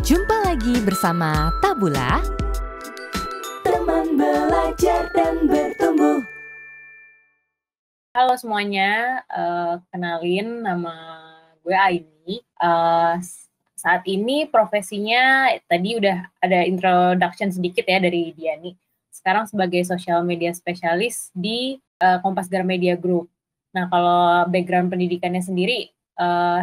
Jumpa lagi bersama Tabula, teman belajar dan bertumbuh. Halo semuanya, kenalin nama gue Aini. Saat ini profesinya tadi udah ada introduction sedikit ya dari Diani. Sekarang sebagai social media spesialis di Kompas Gramedia Group. Nah, kalau background pendidikannya sendiri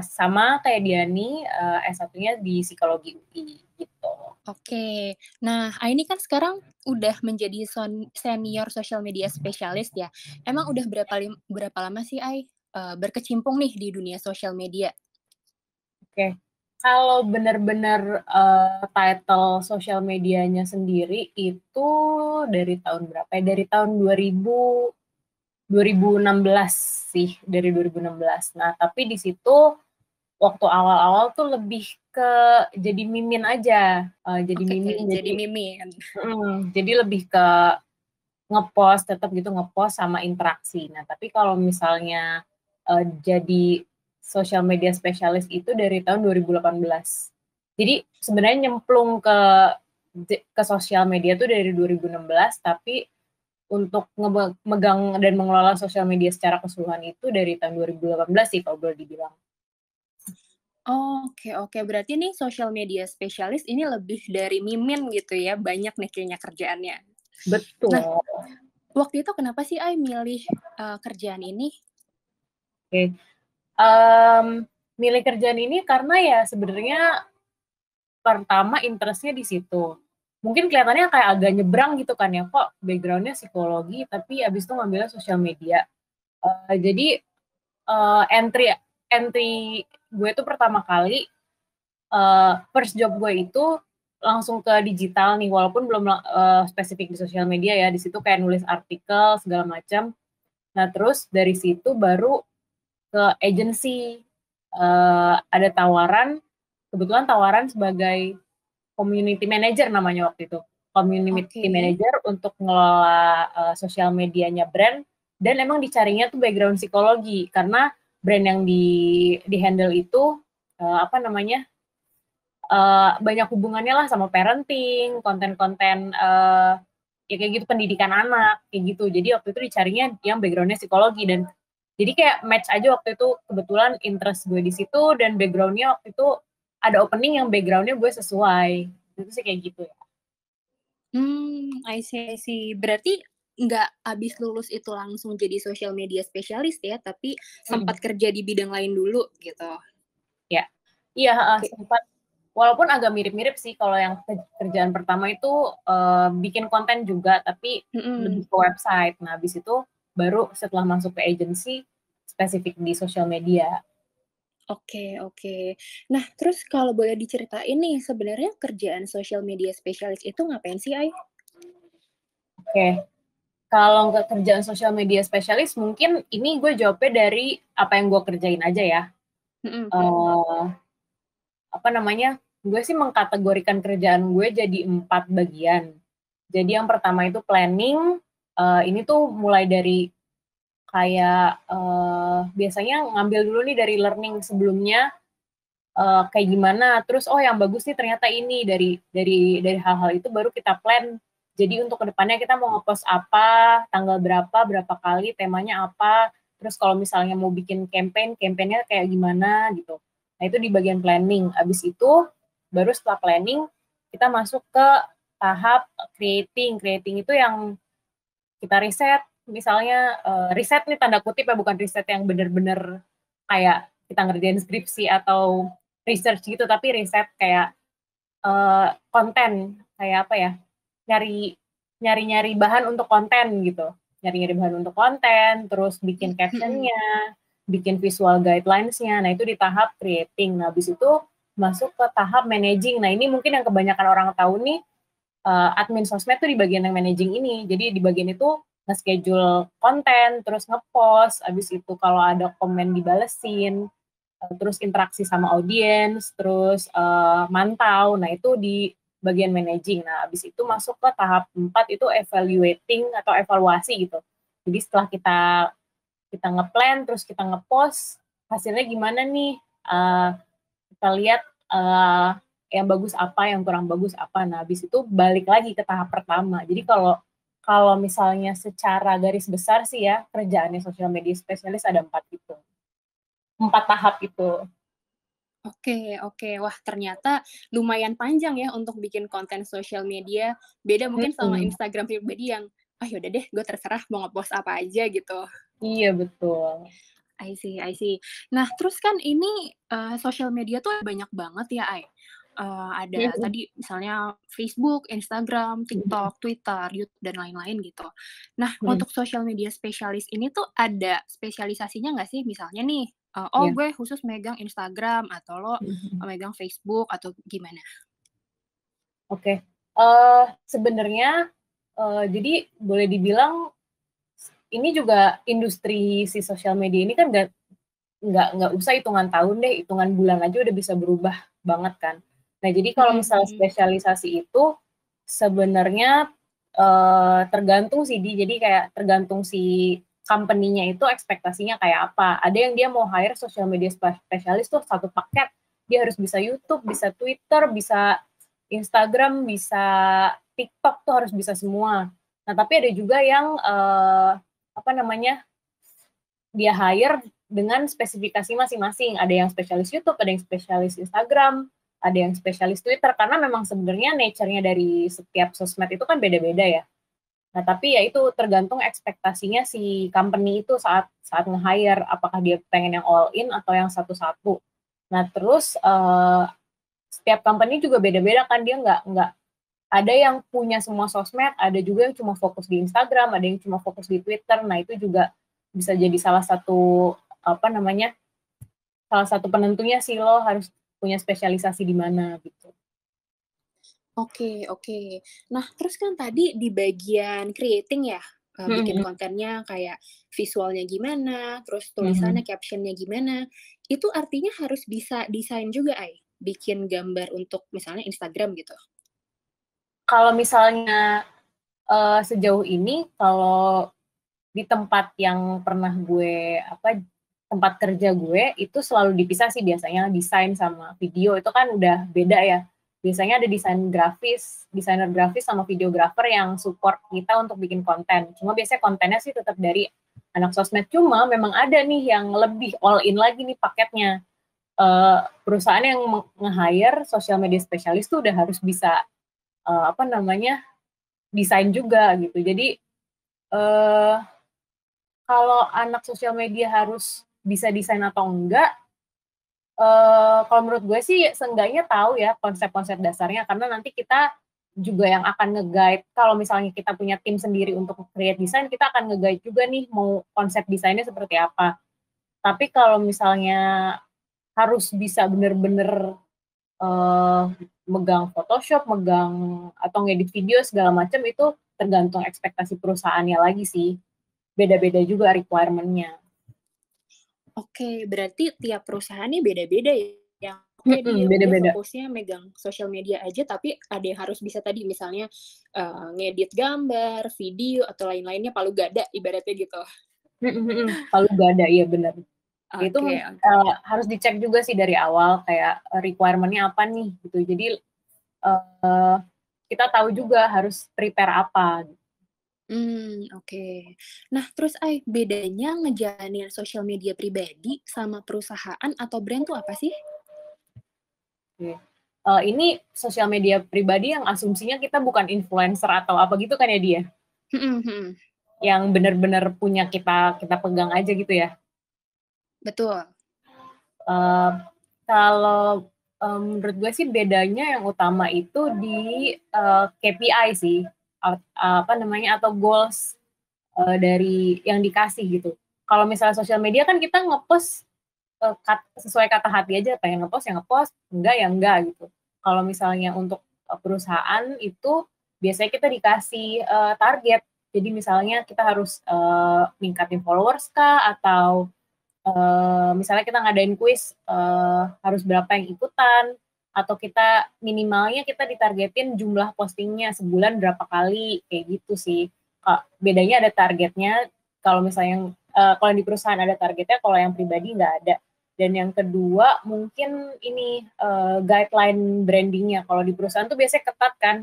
sama kayak Diani, S1-nya di Psikologi UI gitu. Oke. Nah, Aini kan sekarang udah menjadi senior social media spesialis ya. Emang udah berapa lama sih berkecimpung nih di dunia sosial media? Oke, kalau benar-benar title sosial medianya sendiri itu dari tahun berapa ya? Dari tahun 2016 sih, dari 2016. Nah, tapi di situ waktu awal-awal tuh lebih ke jadi mimin aja, jadi Oke, mimin, jadi mimin. jadi lebih ke ngepost, tetap gitu ngepost sama interaksi. Nah, tapi kalau misalnya jadi social media spesialis itu dari tahun 2018. Jadi sebenarnya nyemplung ke sosial media tuh dari 2016, tapi untuk megang dan mengelola sosial media secara keseluruhan itu dari tahun 2018 sih kalau boleh dibilang. Oke, berarti nih social media spesialis ini lebih dari mimin gitu ya, banyak nih kayaknya kerjaannya. Betul. Nah, waktu itu kenapa sih milih kerjaan ini? Oke. Milih kerjaan ini karena ya sebenarnya pertama interest-nya di situ. Mungkin kelihatannya kayak agak nyebrang gitu kan ya, kok background-nya psikologi tapi abis itu ngambilnya sosial media. Jadi entry entry gue tuh pertama kali first job gue itu langsung ke digital nih, walaupun belum spesifik di sosial media ya. Di situ kayak nulis artikel segala macam. Nah, terus dari situ baru ke agency. Ada kebetulan tawaran sebagai community manager namanya waktu itu. Community Oke. manager untuk ngelola sosial medianya brand, dan emang dicarinya tuh background psikologi karena brand yang di handle itu apa namanya, banyak hubungannya lah sama parenting, konten-konten ya kayak gitu, pendidikan anak kayak gitu. Jadi waktu itu dicarinya yang backgroundnya psikologi, dan jadi kayak match aja waktu itu, kebetulan interest gue di situ dan backgroundnya waktu itu ada opening yang backgroundnya gue sesuai. Itu sih kayak gitu ya. I see. Berarti nggak abis lulus itu langsung jadi social media spesialis ya, tapi sempat kerja di bidang lain dulu gitu? Ya. Iya, Oke. sempat. Walaupun agak mirip-mirip sih, kalau yang kerjaan pertama itu bikin konten juga, tapi lebih Mhm. ke website. Nah, habis itu baru setelah masuk ke agency, spesifik di sosial media. Oke. Nah, terus kalau boleh diceritain nih, sebenarnya kerjaan social media spesialis itu ngapain sih, Oke, kalau nggak kerjaan sosial media spesialis, mungkin ini gue jawabnya dari apa yang gue kerjain aja ya. Mhm. Eh, Apa namanya, gue sih mengkategorikan kerjaan gue jadi 4 bagian. Jadi yang pertama itu planning, ini tuh mulai dari kayak biasanya ngambil dulu nih dari learning sebelumnya, kayak gimana, terus oh yang bagus nih ternyata ini, dari hal-hal itu baru kita plan. Jadi untuk kedepannya kita mau ngepost apa, tanggal berapa, berapa kali, temanya apa, terus kalau misalnya mau bikin campaign-nya kayak gimana gitu. Nah itu di bagian planning. Abis itu baru setelah planning kita masuk ke tahap creating itu yang kita riset, misalnya riset nih tanda kutip ya, bukan riset yang bener-bener kayak kita ngerjain skripsi atau research gitu, tapi riset kayak konten, kayak apa ya, nyari-nyari bahan untuk konten gitu, nyari-nyari bahan untuk konten, terus bikin Mhm. captionnya, bikin visual guidelines-nya. Nah itu di tahap creating. Nah habis itu masuk ke tahap managing. Nah ini mungkin yang kebanyakan orang tahu nih, admin sosmed tuh di bagian yang managing ini. Jadi di bagian itu nge-schedule konten, terus nge-post, abis itu kalau ada komen dibalesin, terus interaksi sama audiens, terus mantau. Nah, itu di bagian managing. Nah, abis itu masuk ke tahap 4 itu evaluating atau evaluasi gitu. Jadi setelah kita ngeplan, terus kita ngepost, hasilnya gimana nih? Kita lihat yang bagus apa, yang kurang bagus apa. Nah, habis itu balik lagi ke tahap pertama. Jadi kalau misalnya secara garis besar sih ya, kerjaannya social media spesialis ada 4 itu. 4 tahap itu. Oke. Wah, ternyata lumayan panjang ya untuk bikin konten sosial media. Beda mungkin sama Instagram pribadi yang, yaudah deh, gue terserah mau nge-post apa aja gitu. Iya, betul. I see. Nah, terus kan ini sosial media tuh banyak banget ya, Ai. Ada tadi misalnya Facebook, Instagram, TikTok, Twitter, YouTube, dan lain-lain gitu. Nah, untuk sosial media spesialis ini tuh ada spesialisasinya nggak sih? Misalnya nih, gue khusus megang Instagram, atau lo megang Facebook, atau gimana? Oke. Sebenarnya jadi boleh dibilang ini juga industri si sosial media ini kan nggak usah hitungan tahun deh, hitungan bulan aja udah bisa berubah banget kan. Nah, jadi kalau misalnya spesialisasi itu sebenarnya tergantung sih, jadi kayak tergantung si company-nya itu ekspektasinya kayak apa. Ada yang dia mau hire social media spesialis tuh satu paket, dia harus bisa YouTube, bisa Twitter, bisa Instagram, bisa TikTok tuh harus bisa semua. Nah, tapi ada juga yang dia hire dengan spesifikasi masing-masing. Ada yang spesialis YouTube, ada yang spesialis Instagram, ada yang spesialis Twitter, karena memang sebenarnya nature-nya dari setiap sosmed itu kan beda-beda ya. Nah, tapi ya itu tergantung ekspektasinya si company itu saat nge-hire, apakah dia pengen yang all in atau yang satu-satu. Nah, terus setiap company juga beda-beda kan, dia nggak ada yang punya semua sosmed, ada juga yang cuma fokus di Instagram, ada yang cuma fokus di Twitter. Nah, itu juga bisa jadi salah satu penentunya sih, lo harus punya spesialisasi di mana gitu. Oke. Nah, terus kan tadi di bagian creating ya, bikin kontennya kayak visualnya gimana, terus tulisannya, captionnya gimana, itu artinya harus bisa desain juga, Ai? Bikin gambar untuk misalnya Instagram gitu? Kalau misalnya sejauh ini, kalau di tempat yang pernah tempat kerja gue, itu selalu dipisah sih biasanya, desain sama video, itu kan udah beda ya. Biasanya ada desainer grafis sama videographer yang support kita untuk bikin konten. Cuma biasanya kontennya sih tetap dari anak sosmed. Cuma memang ada nih yang lebih all in lagi nih paketnya. Perusahaan yang nge-hire social media spesialis tuh udah harus bisa desain juga gitu. Jadi kalau anak sosial media harus bisa desain atau enggak, kalau menurut gue sih seenggaknya tahu ya konsep-konsep dasarnya, karena nanti kita juga yang akan nge-guide. Kalau misalnya kita punya tim sendiri untuk create desain, kita akan nge-guide juga nih mau konsep desainnya seperti apa. Tapi kalau misalnya harus bisa bener-bener megang Photoshop, atau ngedit video segala macam, itu tergantung ekspektasi perusahaannya lagi sih. Beda-beda juga requirement-nya. Oke, berarti tiap perusahaannya beda-beda ya? Dia beda-beda. Fokusnya megang sosial media aja, tapi ada yang harus bisa tadi misalnya ngedit gambar, video, atau lain-lainnya palu gada ibaratnya gitu. Palu gada, iya benar. Itu harus dicek juga sih dari awal, kayak requirement-nya apa nih gitu. Jadi kita tahu juga harus prepare apa. Oke. Nah, terus bedanya ngejalanin sosial media pribadi sama perusahaan atau brand tuh apa sih? Oke. Ini sosial media pribadi yang asumsinya kita bukan influencer atau apa gitu kan ya dia? Yang benar-benar punya kita pegang aja gitu ya? Betul. Kalau menurut gue sih bedanya yang utama itu di KPI sih, atau goals dari yang dikasih gitu. Kalau misalnya sosial media kan kita ngepost sesuai kata hati aja, pengen ngepost ya ngepost, enggak ya enggak gitu. Kalau misalnya untuk perusahaan itu biasanya kita dikasih target. Jadi misalnya kita harus ningkatin followers kah, atau misalnya kita ngadain kuis harus berapa yang ikutan, atau kita minimalnya kita ditargetin jumlah postingnya sebulan berapa kali, kayak gitu sih. Bedanya ada targetnya, kalau misalnya kalau di perusahaan ada targetnya, kalau yang pribadi nggak ada. Dan yang kedua mungkin ini guideline brandingnya. Kalau di perusahaan tuh biasanya ketat kan.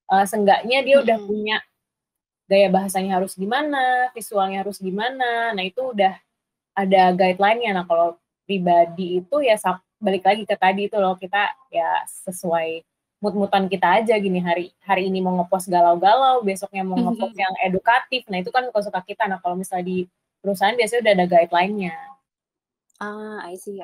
Seenggaknya dia udah punya gaya bahasanya harus gimana, visualnya harus gimana. Nah itu udah ada guideline-nya. Nah kalau pribadi itu ya balik lagi ke tadi itu loh, kita ya sesuai mood-moodan kita aja gini, hari ini mau ngepost galau-galau, besoknya mau ngepost yang edukatif. Nah itu kan suka kita. Nah kalau misalnya di perusahaan biasanya udah ada guideline-nya. I see.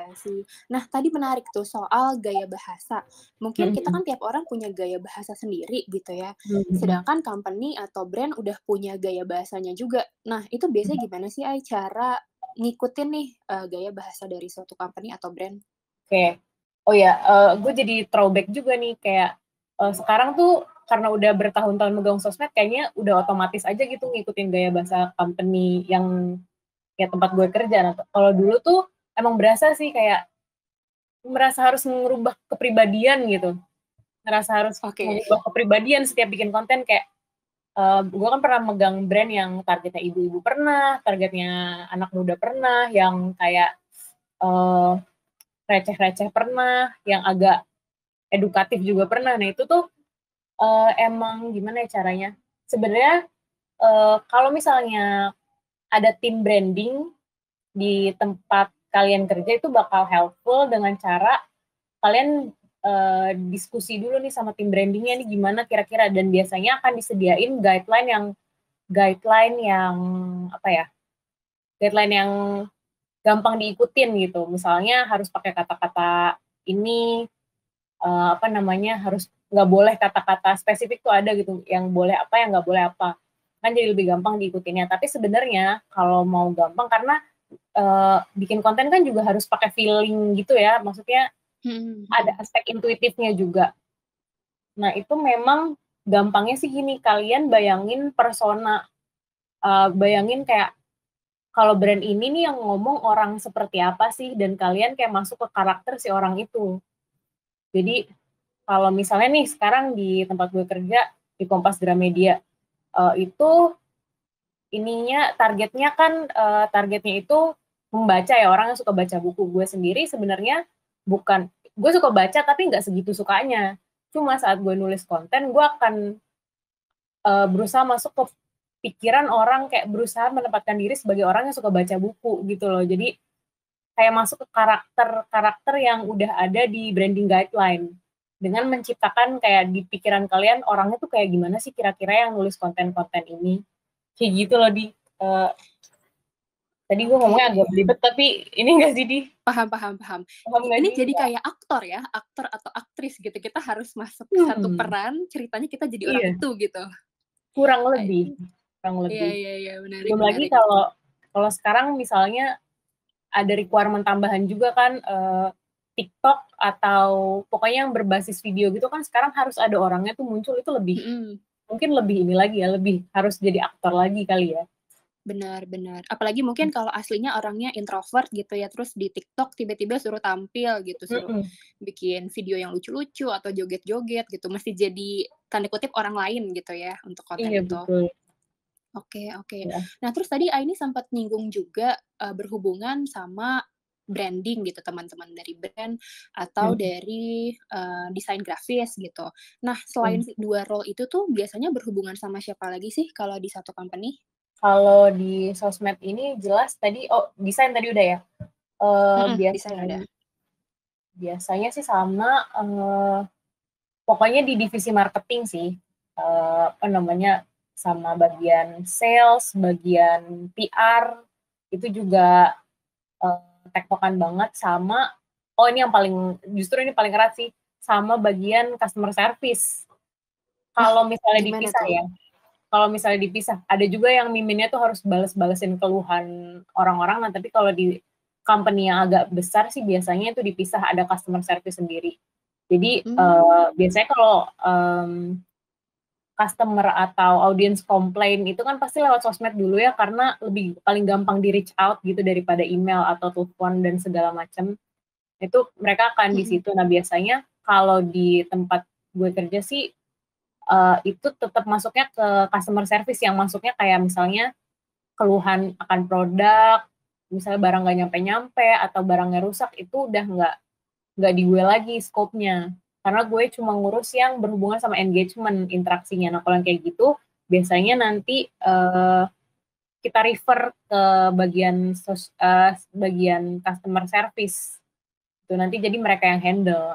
Nah, tadi menarik tuh soal gaya bahasa. Mungkin kita kan tiap orang punya gaya bahasa sendiri gitu ya. Sedangkan company atau brand udah punya gaya bahasanya juga. Nah, itu biasanya gimana sih Ai cara ngikutin nih gaya bahasa dari suatu company atau brand? Oke. Oh ya, gue jadi throwback juga nih kayak sekarang tuh karena udah bertahun-tahun megang sosmed kayaknya udah otomatis aja gitu ngikutin gaya bahasa company yang kayak tempat gue kerja. Nah, kalau dulu tuh emang berasa sih kayak merasa harus merubah kepribadian gitu. Ngerasa harus mengubah kepribadian setiap bikin konten kayak gue kan pernah megang brand yang targetnya ibu-ibu pernah, targetnya anak muda pernah, yang kayak receh-receh pernah, yang agak edukatif juga pernah. Nah itu tuh emang gimana ya caranya? Sebenarnya kalau misalnya ada tim branding di tempat kalian kerja itu bakal helpful dengan cara kalian diskusi dulu nih sama tim brandingnya nih gimana kira-kira, dan biasanya akan disediain guideline yang apa ya? Guideline yang gampang diikutin gitu. Misalnya harus pakai kata-kata ini apa namanya, harus nggak boleh kata-kata spesifik tuh ada gitu, yang boleh apa, yang nggak boleh apa, kan jadi lebih gampang diikutinya. Tapi sebenarnya kalau mau gampang karena bikin konten kan juga harus pakai feeling gitu ya, maksudnya ada aspek intuitifnya juga. Nah itu memang gampangnya sih gini, kalian bayangin persona, bayangin kayak kalau brand ini nih yang ngomong orang seperti apa sih, dan kalian kayak masuk ke karakter si orang itu. Jadi kalau misalnya nih sekarang di tempat gue kerja di Kompas Gramedia, itu ininya targetnya itu membaca ya, orang yang suka baca buku. Gue sendiri sebenarnya bukan, gue suka baca tapi nggak segitu sukanya. Cuma saat gue nulis konten, gue akan berusaha masuk ke pikiran orang, kayak berusaha menempatkan diri sebagai orang yang suka baca buku gitu loh. Jadi kayak masuk ke karakter yang udah ada di branding guideline, dengan menciptakan kayak di pikiran kalian orangnya tuh kayak gimana sih kira-kira yang nulis konten-konten ini, kayak gitu loh di. Tadi gue ngomongnya agak belibet tapi ini enggak sih di? Paham. Ini jadi kayak aktor ya, aktor atau aktris gitu. Kita harus masuk satu peran, ceritanya kita jadi orang itu gitu. Kurang lebih. Iya, menarik. Belum lagi kalau sekarang misalnya ada requirement tambahan juga kan, TikTok atau pokoknya yang berbasis video gitu kan sekarang harus ada orangnya tuh muncul, itu lebih mungkin lebih ini lagi ya, lebih harus jadi aktor lagi kali ya. Benar. Apalagi mungkin kalau aslinya orangnya introvert gitu ya, terus di TikTok tiba-tiba suruh tampil gitu, suruh bikin video yang lucu-lucu atau joget-joget gitu, mesti jadi tanda kutip orang lain gitu ya untuk konten itu. Betul. Oke. Ya. Nah terus tadi Aini sempat nyinggung juga berhubungan sama branding gitu, teman-teman dari brand atau dari desain grafis gitu. Nah selain dua role itu tuh biasanya berhubungan sama siapa lagi sih kalau di satu company? Kalau di sosmed ini jelas tadi, desain tadi udah ya. Biasanya sih sama, pokoknya di divisi marketing sih, sama bagian sales, bagian PR, itu juga tektokan banget sama, ini yang paling erat sih, sama bagian customer service. Kalau misalnya dipisah ya, ada juga yang miminnya tuh harus bales-balesin keluhan orang-orang. Nah tapi kalau di company yang agak besar sih biasanya itu dipisah, ada customer service sendiri. Jadi biasanya kalau customer atau audience komplain itu kan pasti lewat sosmed dulu ya, karena paling gampang di reach out gitu daripada email atau telepon dan segala macam. Itu mereka akan di situ. Nah biasanya kalau di tempat gue kerja sih itu tetap masuknya ke customer service, yang masuknya kayak misalnya keluhan akan produk, misalnya barang nggak nyampe-nyampe atau barangnya rusak, itu udah nggak di gue lagi scope-nya. Karena gue cuma ngurus yang berhubungan sama engagement, interaksinya. Nah, kalau yang kayak gitu, biasanya nanti kita refer ke bagian customer service. Itu nanti jadi mereka yang handle.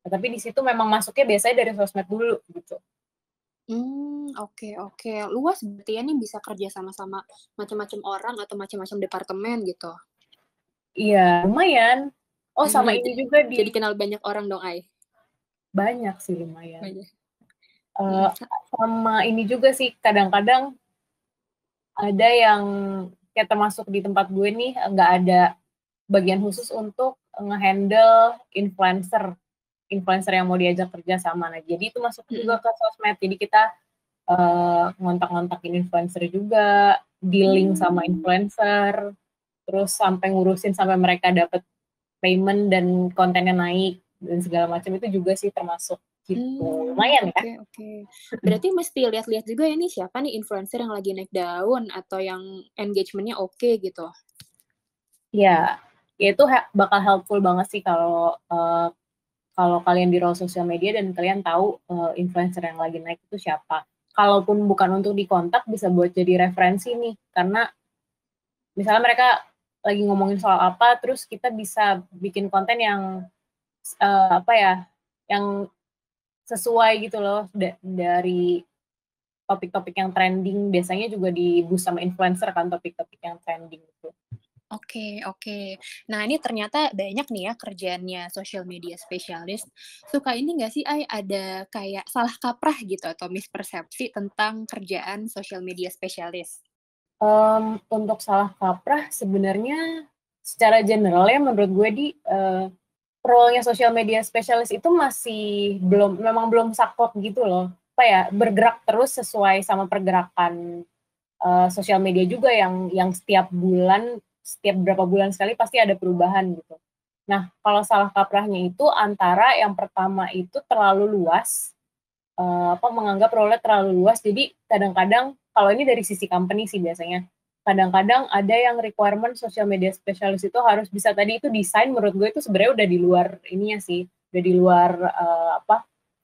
Nah, tapi di situ memang masuknya biasanya dari sosmed dulu gitu. Oke. Luas berarti ya nih bisa kerja sama-sama macam-macam orang atau macam-macam departemen gitu. Iya, lumayan. Oh, sama ini juga Jadi kenal banyak orang dong, Ai? banyak sih lumayan. Banyak. Sama ini juga sih, kadang-kadang ada yang kayak termasuk di tempat gue nih, nggak ada bagian khusus untuk nge-handle influencer yang mau diajak kerja sama. Nah, jadi itu masuk juga ke sosmed. Jadi kita ngontak-ngontakin influencer juga, dealing sama influencer, terus sampai ngurusin sampai mereka dapat payment dan kontennya naik dan segala macam, itu juga sih termasuk gitu. Lumayan ya. Oke. Berarti mesti lihat-lihat juga ya nih siapa nih influencer yang lagi naik daun atau yang engagement-nya oke gitu. Ya itu bakal helpful banget sih kalau kalian di role sosial media dan kalian tahu influencer yang lagi naik itu siapa. Kalaupun bukan untuk dikontak, bisa buat jadi referensi nih, karena misalnya mereka lagi ngomongin soal apa, terus kita bisa bikin konten yang yang sesuai gitu loh dari topik-topik yang trending. Biasanya juga di-boost sama influencer kan topik-topik yang trending gitu. Oke. Nah, ini ternyata banyak nih ya kerjaannya social media specialist. Suka ini nggak sih, Ai, ada kayak salah kaprah gitu atau mispersepsi tentang kerjaan social media specialist? Untuk salah kaprah sebenarnya secara general ya menurut gue role-nya social media specialist itu masih memang belum saklek gitu loh. Bergerak terus sesuai sama pergerakan sosial media juga yang setiap berapa bulan sekali pasti ada perubahan gitu. Nah, kalau salah kaprahnya itu antara yang pertama itu terlalu luas, menganggap role-nya terlalu luas. Jadi kadang-kadang, kalau ini dari sisi company sih biasanya, kadang-kadang ada yang requirement social media specialist itu harus bisa tadi itu desain. Menurut gue itu sebenarnya udah di luar ininya sih, udah di luar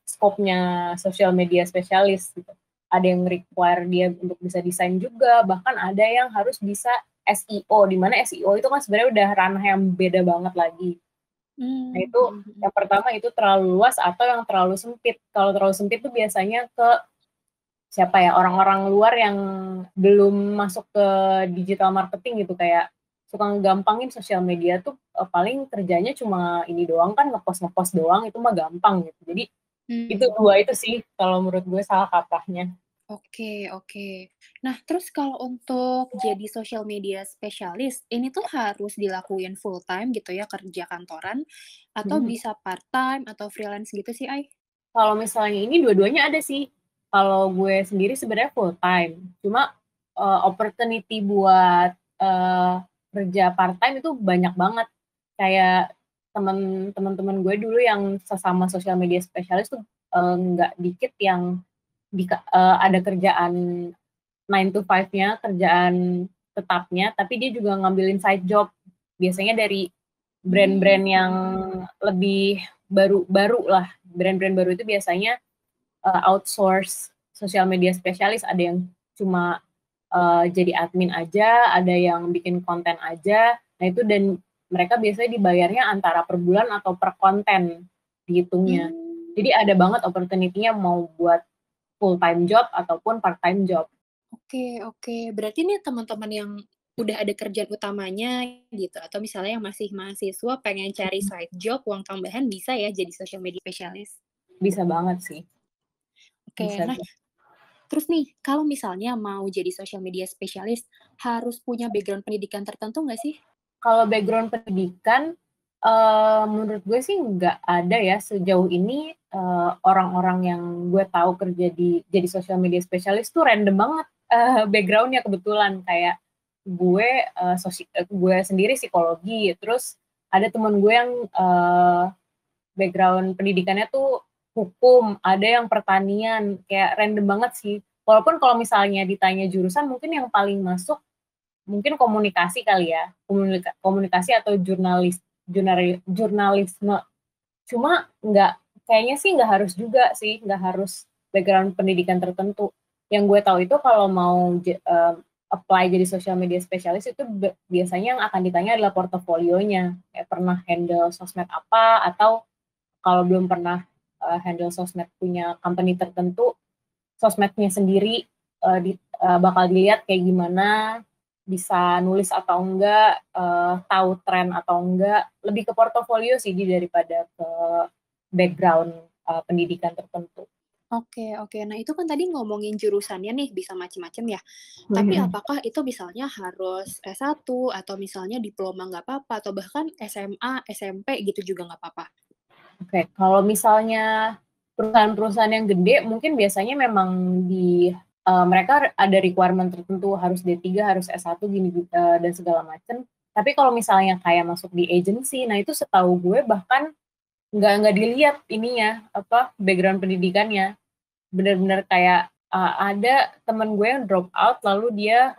scope-nya social media specialist gitu. Ada yang require dia untuk bisa desain juga, bahkan ada yang harus bisa SEO, di mana SEO itu kan sebenarnya udah ranah yang beda banget lagi. Nah, itu yang pertama itu terlalu luas atau yang terlalu sempit. Kalau terlalu sempit itu biasanya ke orang-orang luar yang belum masuk ke digital marketing gitu, kayak suka ngegampangin sosial media tuh paling kerjanya cuma ini doang kan, ngepost doang, itu mah gampang gitu. Jadi itu dua itu sih kalau menurut gue salah kaprahnya. Oke. Nah, terus kalau untuk jadi social media specialist, ini tuh harus dilakuin full time gitu ya, kerja kantoran, atau bisa part time atau freelance gitu sih, Ai? Kalau misalnya ini dua-duanya ada sih. Kalau gue sendiri sebenarnya full time. Cuma opportunity buat kerja part time itu banyak banget. Kayak teman-teman gue dulu yang sesama social media specialist tuh nggak dikit yang ada kerjaan 9 to 5-nya, kerjaan tetapnya, tapi dia juga ngambilin side job. Biasanya dari brand-brand yang lebih baru lah. Brand-brand baru itu biasanya outsource social media spesialis. Ada yang cuma jadi admin aja, ada yang bikin konten aja. Nah itu, dan mereka biasanya dibayarnya antara per bulan atau per konten dihitungnya. Jadi ada banget opportunity-nya mau buat full time job ataupun part time job. Oke. Berarti nih teman-teman yang udah ada kerjaan utamanya gitu, atau misalnya yang masih mahasiswa pengen cari side job, uang tambahan, bisa ya jadi social media specialist? Bisa banget sih. Oke. Nah, terus nih, kalau misalnya mau jadi social media specialist, harus punya background pendidikan tertentu nggak sih? Kalau background pendidikan, menurut gue sih nggak ada ya sejauh ini. Orang-orang yang gue tahu kerja jadi social media specialist tuh random banget background-nya kebetulan. Kayak gue sendiri psikologi, terus ada teman gue yang background pendidikannya tuh hukum, ada yang pertanian, kayak random banget sih. Walaupun kalau misalnya ditanya jurusan, mungkin yang paling masuk mungkin komunikasi kali ya, komunikasi atau jurnalisme. Cuma kayaknya sih nggak harus juga sih, nggak harus background pendidikan tertentu. Yang gue tahu itu kalau mau apply jadi social media specialist itu biasanya yang akan ditanya adalah portofolionya. Kayak pernah handle sosmed apa, atau kalau belum pernah handle sosmed punya company tertentu, sosmednya sendiri bakal dilihat kayak gimana, bisa nulis atau enggak, tahu tren atau enggak, lebih ke portofolio sih daripada ke background pendidikan tertentu. Oke, oke. Nah, itu kan tadi ngomongin jurusannya nih bisa macam-macam ya. Tapi apakah itu misalnya harus S1 atau misalnya diploma nggak apa-apa, atau bahkan SMA, SMP gitu juga nggak apa-apa? Oke, kalau misalnya perusahaan-perusahaan yang gede mungkin biasanya memang mereka ada requirement tertentu, harus D3, harus S1 gini dan segala macam. Tapi kalau misalnya kayak masuk di agency, nah itu setahu gue bahkan nggak dilihat ininya background pendidikannya. Benar-benar kayak ada teman gue yang drop out lalu dia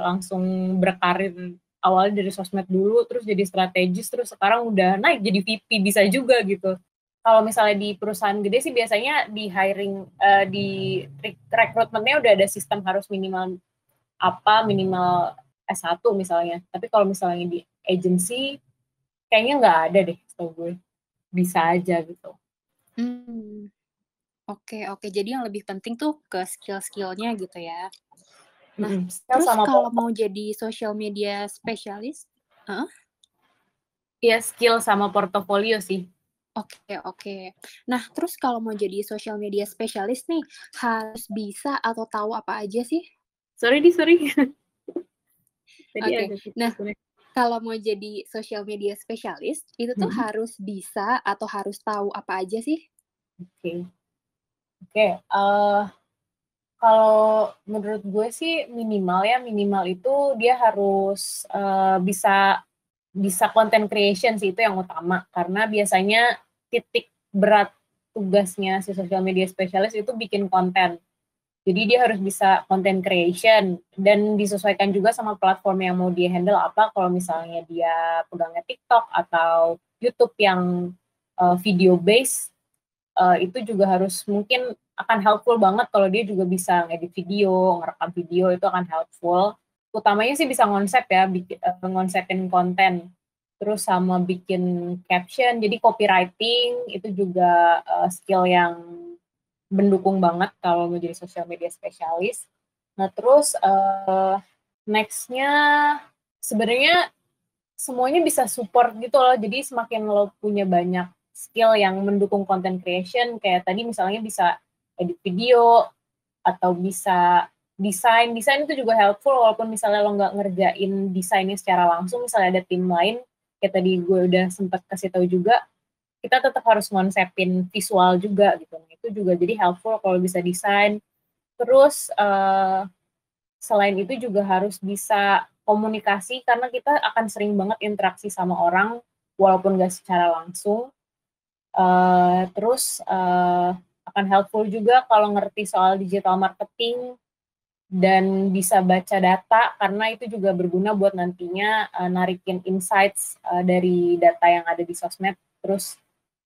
langsung berkarir awalnya dari sosmed dulu, terus jadi strategis, terus sekarang udah naik jadi VP bisa juga gitu. Kalau misalnya di perusahaan gede sih biasanya di hiring, di rekrutmennya udah ada sistem harus minimal S1 misalnya. Tapi kalau misalnya di agency kayaknya nggak ada deh setahu gue. Bisa aja gitu. Oke, oke. Jadi yang lebih penting tuh ke skill-skillnya gitu ya. Nah, Terus terus kalau mau jadi social media specialist, ya skill sama portofolio sih. Oke, oke. Nah, terus kalau mau jadi social media specialist nih, harus bisa atau tahu apa aja sih? Sorry. Tadi Oke. ada Nah, kalau mau jadi social media specialist, itu tuh harus bisa atau harus tahu apa aja sih? Oke. Kalau menurut gue sih minimal itu dia harus bisa content creation sih, itu yang utama. Karena biasanya titik berat tugasnya si social media specialist itu bikin konten. Jadi dia harus bisa content creation dan disesuaikan juga sama platform yang mau dia handle apa. Kalau misalnya dia pegangnya TikTok atau YouTube yang video base, itu juga harus mungkin akan helpful banget kalau dia juga bisa ngedit video, ngerekam video, itu akan helpful. Utamanya sih bisa ngonsep ya, ngonsepin konten. Terus sama bikin caption, jadi copywriting itu juga skill yang mendukung banget kalau mau jadi social media specialist. Nah terus next-nya sebenarnya semuanya bisa support gitu loh, jadi semakin lo punya banyak skill yang mendukung content creation, kayak tadi misalnya bisa edit video, atau bisa desain itu juga helpful, walaupun misalnya lo nggak ngerjain desainnya secara langsung, misalnya ada tim lain, kayak tadi gue udah sempat kasih tahu juga, kita tetap harus ngonsepin visual juga gitu, nah, itu juga jadi helpful kalau bisa desain. Terus selain itu juga harus bisa komunikasi, karena kita akan sering banget interaksi sama orang walaupun nggak secara langsung. Terus akan helpful juga kalau ngerti soal digital marketing dan bisa baca data, karena itu juga berguna buat nantinya narikin insights dari data yang ada di sosmed, terus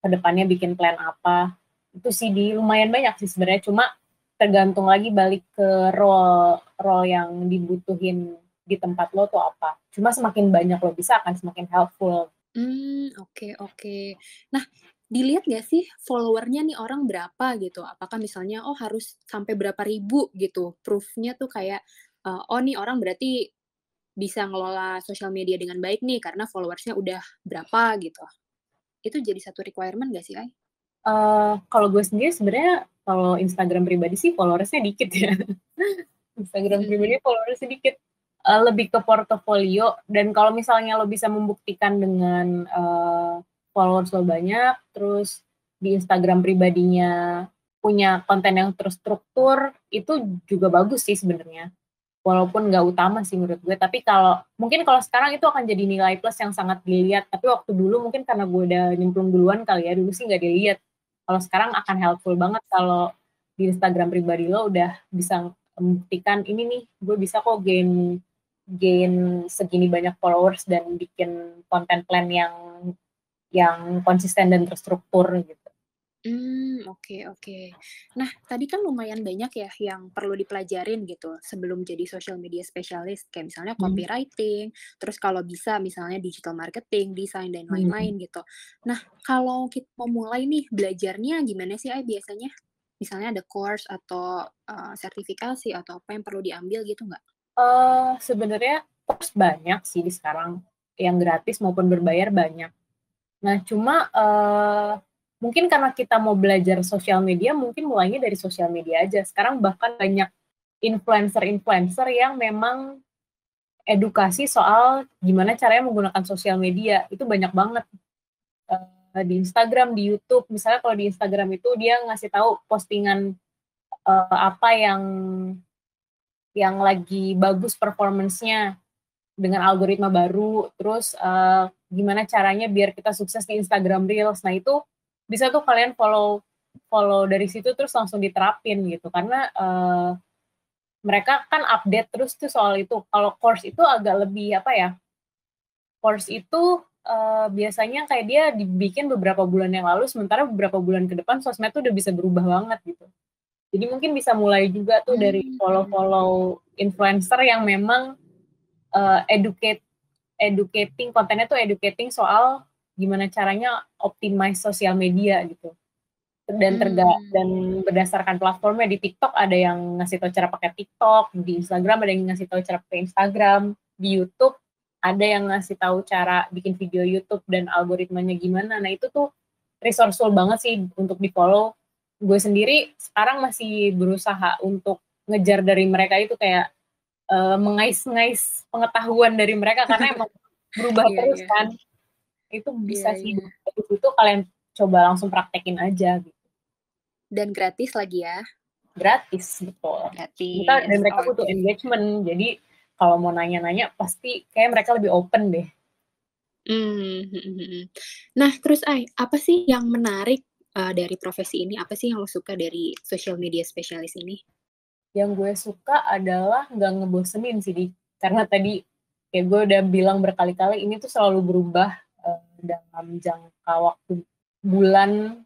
kedepannya bikin plan apa. Itu sih lumayan banyak sih sebenarnya, cuma tergantung lagi balik ke role yang dibutuhin di tempat lo tuh apa. Cuma semakin banyak lo bisa akan semakin helpful. Oke. Nah, dilihat nggak sih follower-nya nih orang berapa gitu? Apakah misalnya, oh harus sampai berapa ribu gitu, proof-nya tuh kayak, oh nih orang berarti bisa ngelola sosial media dengan baik nih karena followers-nya udah berapa gitu. Itu jadi satu requirement nggak sih, Ai? Kalau gue sendiri sebenarnya kalau Instagram pribadi sih followersnya dikit ya. Instagram pribadi followersnya dikit. Lebih ke portofolio, dan kalau misalnya lo bisa membuktikan dengan followers lo banyak, terus di Instagram pribadinya punya konten yang terstruktur, itu juga bagus sih sebenarnya. Walaupun nggak utama sih menurut gue, tapi mungkin kalau sekarang itu akan jadi nilai plus yang sangat dilihat, tapi waktu dulu mungkin karena gue udah nyemplung duluan kali ya, dulu sih nggak dilihat. Kalau sekarang akan helpful banget kalau di Instagram pribadi lo udah bisa membuktikan ini nih, gue bisa kok gain gain segini banyak followers dan bikin konten plan yang konsisten dan terstruktur gitu. Oke. Nah, tadi kan lumayan banyak ya yang perlu dipelajarin gitu sebelum jadi social media specialist, kayak misalnya copywriting, terus kalau bisa misalnya digital marketing, desain, dan lain-lain gitu. Nah, kalau kita mau mulai nih belajarnya gimana sih biasanya? Misalnya ada course atau sertifikasi atau apa yang perlu diambil gitu nggak? Sebenarnya course banyak sih di sekarang, yang gratis maupun berbayar banyak. Nah, cuma mungkin karena kita mau belajar sosial media, mungkin mulainya dari sosial media aja. Sekarang bahkan banyak influencer-influencer yang memang edukasi soal gimana caranya menggunakan sosial media. Itu banyak banget di Instagram, di YouTube. Misalnya kalau di Instagram itu dia ngasih tahu postingan apa yang lagi bagus performance-nya dengan algoritma baru, terus gimana caranya biar kita sukses di Instagram Reels. Nah, itu bisa tuh kalian follow dari situ terus langsung diterapin gitu. Karena mereka kan update terus tuh soal itu. Kalau course itu agak lebih apa ya? Course itu biasanya kayak dia dibikin beberapa bulan yang lalu, sementara beberapa bulan ke depan sosmed tuh udah bisa berubah banget gitu. Jadi mungkin bisa mulai juga tuh dari follow-follow influencer yang memang educating, kontennya tuh educating soal gimana caranya optimize sosial media gitu. Dan berdasarkan platformnya, di TikTok ada yang ngasih tahu cara pakai TikTok, di Instagram ada yang ngasih tahu cara pakai Instagram, di YouTube ada yang ngasih tahu cara bikin video YouTube dan algoritmanya gimana. Nah, itu tuh resourceful banget sih untuk di-follow. Gue sendiri sekarang masih berusaha untuk ngejar dari mereka itu, kayak mengais-ngais pengetahuan dari mereka karena emang berubah terus kan. Itu bisa sih dari situ kalian coba langsung praktekin aja gitu. Dan gratis lagi ya? Gratis, betul. Gratis. Dan mereka butuh engagement, jadi kalau mau nanya-nanya pasti kayak mereka lebih open deh. Nah, terus apa sih yang menarik dari profesi ini? Apa sih yang lo suka dari social media specialist ini? Yang gue suka adalah nggak ngebosenin sih, karena tadi kayak gue udah bilang berkali-kali, ini tuh selalu berubah dalam jangka waktu bulan,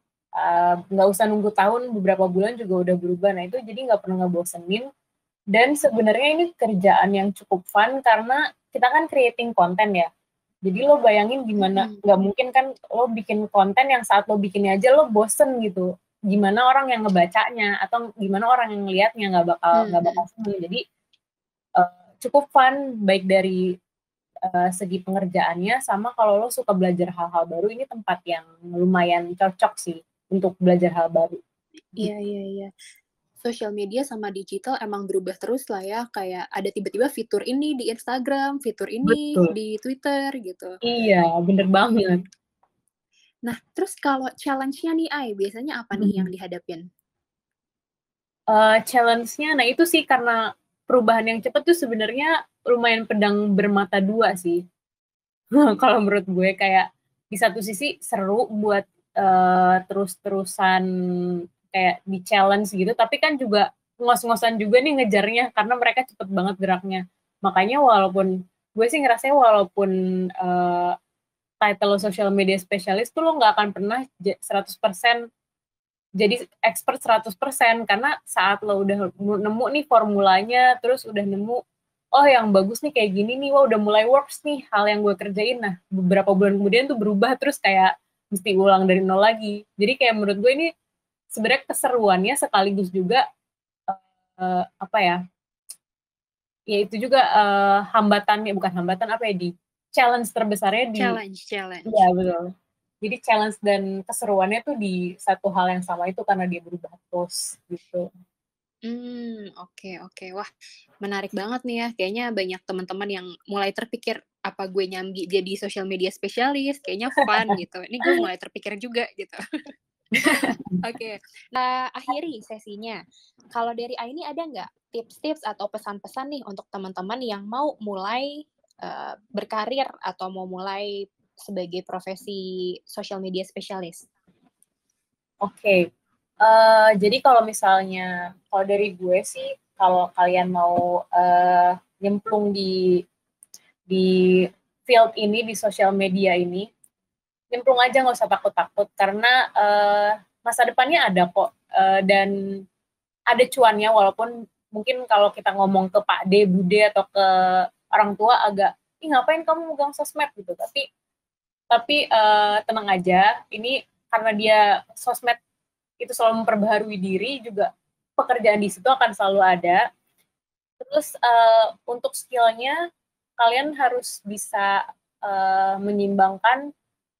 nggak usah nunggu tahun, beberapa bulan juga udah berubah. Nah, itu jadi nggak pernah ngebosenin. Dan sebenarnya ini kerjaan yang cukup fun karena kita kan creating konten ya. Jadi lo bayangin gimana, nggak mungkin kan lo bikin konten yang saat lo bikinnya aja lo bosen gitu. Gimana orang yang ngebacanya atau gimana orang yang ngelihatnya, nggak bakal seneng. Jadi cukup fun, baik dari segi pengerjaannya, sama kalau lo suka belajar hal-hal baru, ini tempat yang lumayan cocok sih untuk belajar hal baru. Iya. Social media sama digital emang berubah terus lah ya, kayak ada tiba-tiba fitur ini di Instagram, fitur ini di Twitter gitu. Iya, bener banget. Nah, terus kalau challenge-nya nih biasanya apa nih yang dihadapin? Challenge-nya, nah itu sih karena perubahan yang cepat tuh sebenarnya lumayan pedang bermata dua sih. Kalau menurut gue, kayak di satu sisi seru buat terus-terusan kayak di challenge gitu, tapi kan juga ngos-ngosan juga nih ngejarnya karena mereka cepet banget geraknya. Makanya walaupun gue sih ngerasanya walaupun title social media specialist tuh lo nggak akan pernah 100% jadi expert 100%, karena saat lo udah nemu nih formulanya, terus udah nemu, oh yang bagus nih kayak gini nih, wah udah mulai works nih hal yang gue kerjain. Nah, beberapa bulan kemudian tuh berubah terus kayak mesti ulang dari nol lagi. Jadi kayak menurut gue ini sebenarnya keseruannya sekaligus juga apa ya? Ya itu juga hambatannya, bukan hambatan, apa ya, di challenge terbesarnya di challenge. Iya, betul. Jadi challenge dan keseruannya tuh di satu hal yang sama itu karena dia berubah terus gitu. Oke. Wah, menarik banget nih ya. Kayaknya banyak teman-teman yang mulai terpikir, apa gue nyambi jadi social media specialist, kayaknya fun gitu. Ini gue mulai terpikir juga gitu. Oke. Nah, akhiri sesinya. Kalau dari Aini ada nggak tips-tips atau pesan-pesan nih untuk teman-teman yang mau mulai berkarir atau mau mulai sebagai profesi social media specialist? Oke. Jadi kalau misalnya, kalau dari gue sih, kalau kalian mau nyemplung di field ini, di sosial media ini, nyemplung aja, nggak usah takut-takut, karena masa depannya ada kok, dan ada cuannya, walaupun mungkin kalau kita ngomong ke Pak D, Bude, atau ke orang tua agak, ih ngapain kamu megang sosmed gitu, tapi tenang aja, ini karena dia sosmed itu selalu memperbaharui diri, juga pekerjaan di situ akan selalu ada. Terus untuk skillnya, kalian harus bisa menyimbangkan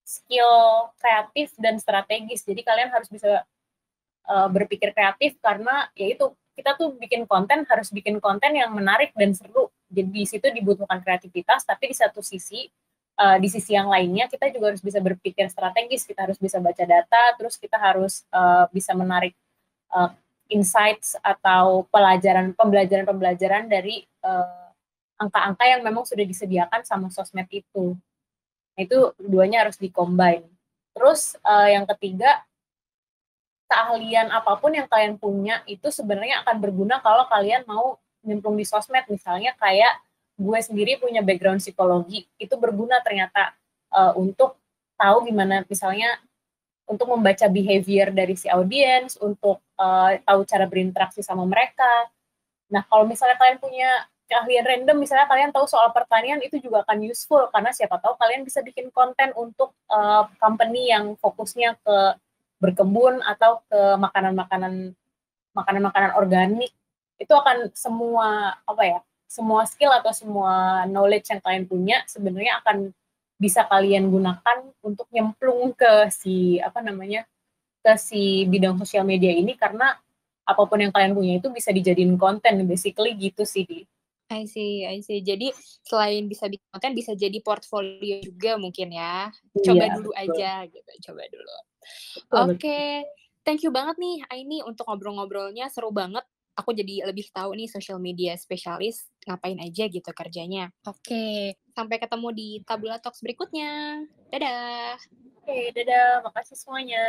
skill kreatif dan strategis. Jadi kalian harus bisa berpikir kreatif, karena yaitu kita tuh bikin konten harus bikin konten yang menarik dan seru. Jadi di situ dibutuhkan kreativitas, tapi di satu sisi, di sisi yang lainnya kita juga harus bisa berpikir strategis. Kita harus bisa baca data, terus kita harus bisa menarik insights atau pembelajaran dari angka-angka yang memang sudah disediakan sama sosmed itu. Nah, itu keduanya harus di-combine. Terus yang ketiga, keahlian apapun yang kalian punya itu sebenarnya akan berguna kalau kalian mau nyemplung di sosmed. Misalnya kayak gue sendiri punya background psikologi, itu berguna ternyata untuk tahu gimana, misalnya untuk membaca behavior dari si audiens, untuk tahu cara berinteraksi sama mereka. Nah, kalau misalnya kalian punya keahlian random, misalnya kalian tahu soal pertanian, itu juga akan useful, karena siapa tahu kalian bisa bikin konten untuk company yang fokusnya ke berkebun atau ke makanan-makanan organik. Itu akan semua skill atau semua knowledge yang kalian punya sebenarnya akan bisa kalian gunakan untuk nyemplung ke si bidang sosial media ini, karena apapun yang kalian punya itu bisa dijadiin konten, basically gitu sih. I see. Jadi selain bisa bikin konten, bisa jadi portfolio juga mungkin ya. Coba dulu aja gitu, coba dulu. Oke, thank you banget nih Aini untuk ngobrol-ngobrolnya, seru banget. Aku jadi lebih tahu nih social media spesialis ngapain aja gitu kerjanya. Oke, sampai ketemu di Tabula Talks berikutnya. Dadah. Oke, dadah, makasih semuanya.